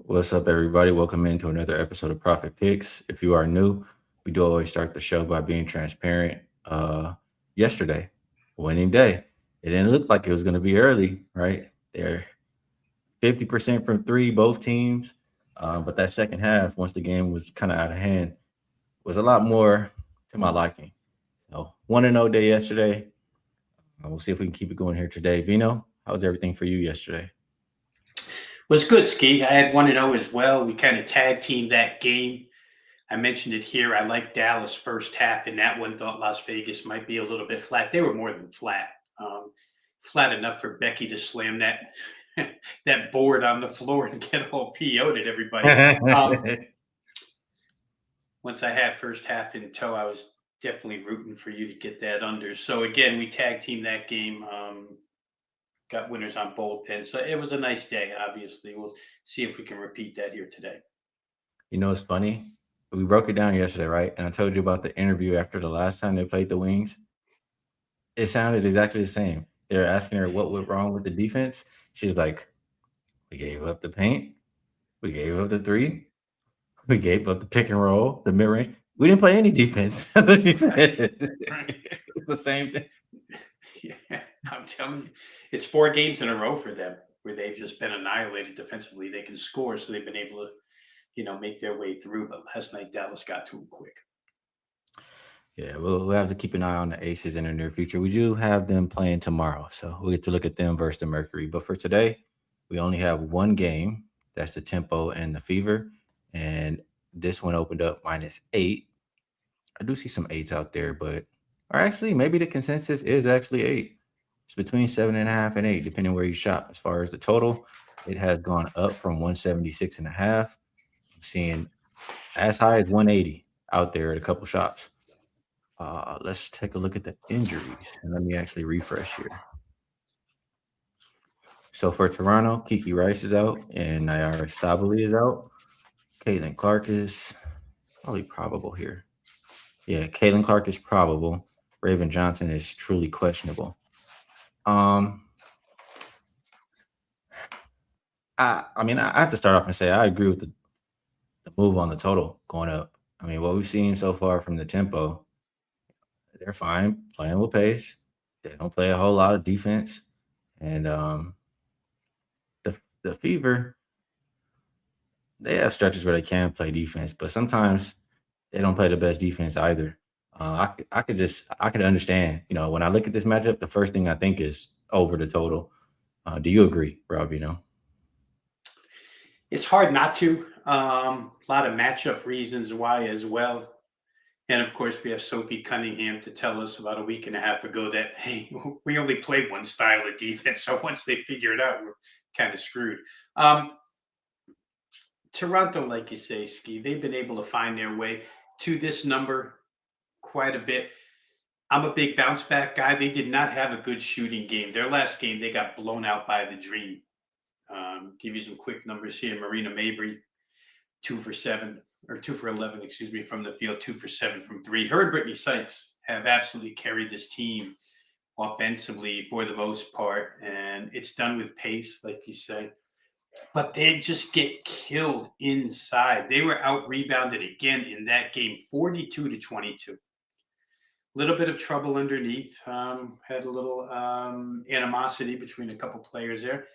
What's up, everybody? Welcome into another episode of Profit Picks. If you are new, we do always start the show by being transparent. Yesterday, winning day. It didn't look like it was going to be early, right? They're 50% from three, both teams. But that second half, once the game was kind of out of hand, was a lot more to my liking. So, 1-0 day yesterday. We'll see if we can keep it going here today. Vino, how was everything for you yesterday? Was good, Skee. I had 1-0 as well. We kind of tag teamed that game. I mentioned it here. I liked Dallas first half in that one. Thought Las Vegas might be a little bit flat. They were more than flat. Flat enough for Becky to slam that that board on the floor and get all PO'd at everybody. Once I had first half in tow, I was definitely rooting for you to get that under. So again, we tag team that game. Got winners on both ends. So it was a nice day, obviously. We'll see if we can repeat that here today. It's funny. We broke it down yesterday, right? And I told you about the interview after the last time they played the Wings. It sounded exactly the same. They were asking her what went wrong with the defense. She's like, "We gave up the paint. We gave up the three. We gave up the pick and roll, the mid range. We didn't play any defense." That's what she said. Right. It's the same thing. Yeah, I'm telling you, it's 4 games in a row for them where they've just been annihilated defensively. They can score, so they've been able to, make their way through. But last night, Dallas got to them quick. Yeah, we'll have to keep an eye on the Aces in the near future. We do have them playing tomorrow, so we'll get to look at them versus the Mercury. But for today, we only have one game. That's the Tempo and the Fever. And this one opened up -8. I do see some eights out there, or actually, maybe the consensus is actually 8. It's between 7.5 and 8, depending where you shop. As far as the total, it has gone up from 176.5. I'm seeing as high as 180 out there at a couple shops. Let's take a look at the injuries, and let me actually refresh here. So for Toronto, Kiki Rice is out, and Nayara Sabali is out. Caitlin Clark is probably probable here. Yeah, Caitlin Clark is probable. Raven Johnson is truly questionable. Um, I have to start off and say I agree with the move on the total going up. I mean, what we've seen so far from the Tempo, they're fine playing with pace. They don't play a whole lot of defense, and the Fever, they have stretches where they can play defense, but sometimes they don't play the best defense either. I could understand. When I look at this matchup, the first thing I think is over the total. Do you agree, Rob? It's hard not to. A lot of matchup reasons why as well. And of course, we have Sophie Cunningham to tell us about a week and a half ago that, hey, we only play one style of defense. So once they figure it out, we're kind of screwed. Toronto, like you say, Skee, they've been able to find their way to this number quite a bit. I'm a big bounce back guy. They did not have a good shooting game. Their last game, they got blown out by the Dream. Give you some quick numbers here. Marina Mabry, 2 for 7, or 2 for 11, excuse me, from the field, 2 for 7 from 3. Her and Brittany Sykes have absolutely carried this team offensively for the most part, and it's done with pace, like you say. But they just get killed inside. They were out rebounded again in that game, 42-22. Little bit of trouble underneath. Had a little animosity between a couple players there.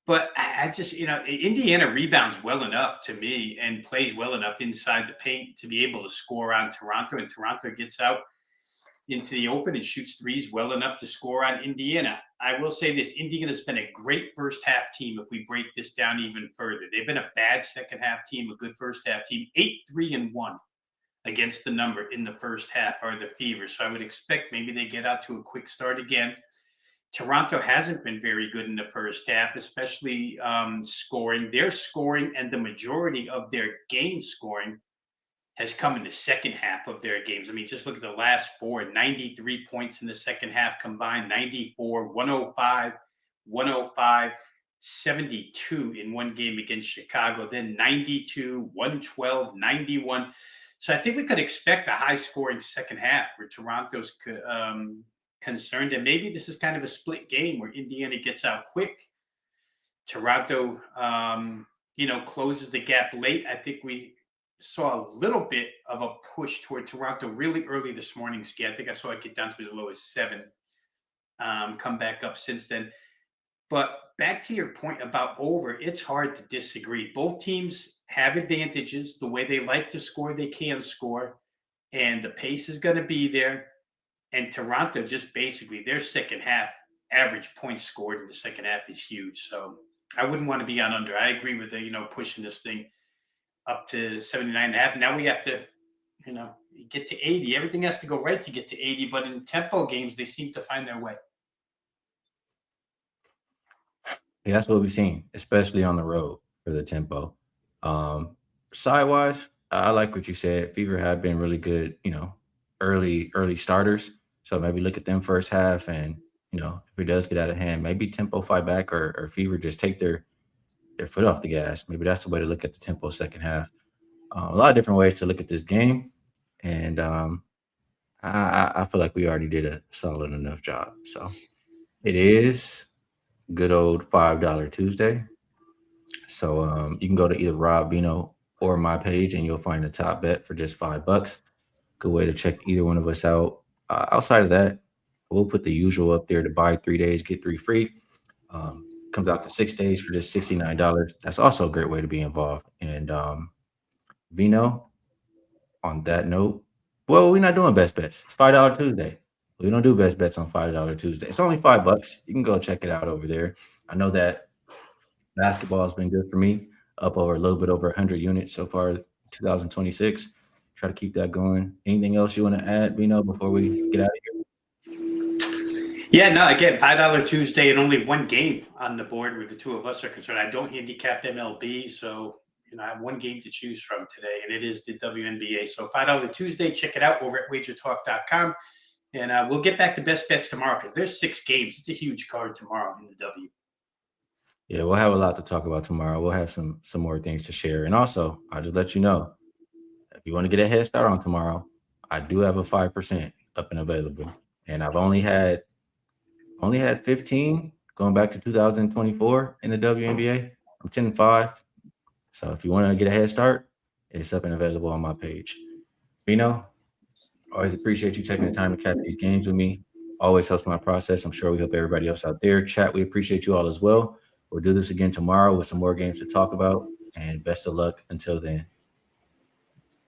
But I just, Indiana rebounds well enough to me and plays well enough inside the paint to be able to score on Toronto. And Toronto gets out into the open and shoots threes well enough to score on Indiana. I will say this, Indiana's been a great first half team if we break this down even further. They've been a bad second half team, a good first half team, 8-3-1 against the number in the first half are the Fever. So I would expect maybe they get out to a quick start again. Toronto hasn't been very good in the first half, especially scoring. Their scoring and the majority of their game scoring has come in the second half of their games. I mean, just look at the last 4, 93 points in the second half combined, 94, 105, 105, 72 in one game against Chicago, then 92, 112, 91. So I think we could expect a high-scoring second half where Toronto's concerned, and maybe this is kind of a split game where Indiana gets out quick. Toronto, closes the gap late. I think we saw a little bit of a push toward Toronto really early this morning, Skee. I think I saw it get down to as low as 7, come back up since then. But back to your point about over, it's hard to disagree. Both teams have advantages. The way they like to score, they can score, and the pace is going to be there. And Toronto just basically their second half average points scored in the second half is huge. So I wouldn't want to be on under. I agree with the pushing this thing up to 79.5. Now we have to get to 80. Everything has to go right to get to 80. But in tempo games, they seem to find their way. Yeah, that's what we've seen, especially on the road for the tempo. Sidewise, I like what you said. Fever have been really good, early starters. So maybe look at them first half, and if it does get out of hand, maybe tempo fight back, or Fever just take their foot off the gas. Maybe that's the way to look at the tempo second half. A lot of different ways to look at this game, and I feel like we already did a solid enough job. So it is good old $5 Tuesday. So you can go to either Rob Veno or my page, and you'll find the top bet for just $5. Good way to check either one of us out. Outside of that, we'll put the usual up there to buy 3 days, get 3 free. Comes out to 6 days for just $69. That's also a great way to be involved. And Vino, on that note, well, we're not doing best bets. It's $5 Tuesday. We don't do best bets on $5 Tuesday. It's only $5. You can go check it out over there. I know that basketball has been good for me, up over a little bit over 100 units so far 2026. Try to keep that going. Anything else you want to add, Vino, before we get out of here? Yeah, no, again, $5 Tuesday and only one game on the board where the two of us are concerned. I don't handicap MLB, so I have one game to choose from today, and it is the WNBA. So $5 Tuesday, check it out over at wagertalk.com. And we'll get back to best bets tomorrow because there's 6 games. It's a huge card tomorrow in the W. Yeah, we'll have a lot to talk about tomorrow. We'll have some more things to share. And also, I'll just let you know, if you want to get a head start on tomorrow, I do have a 5% up and available. And I've only had 15 going back to 2024 in the WNBA. I'm 10-5. So if you want to get a head start, it's up and available on my page. Vino, always appreciate you taking the time to catch these games with me. Always helps my process. I'm sure we help everybody else out there. Chat, we appreciate you all as well. We'll do this again tomorrow with some more games to talk about. And best of luck until then.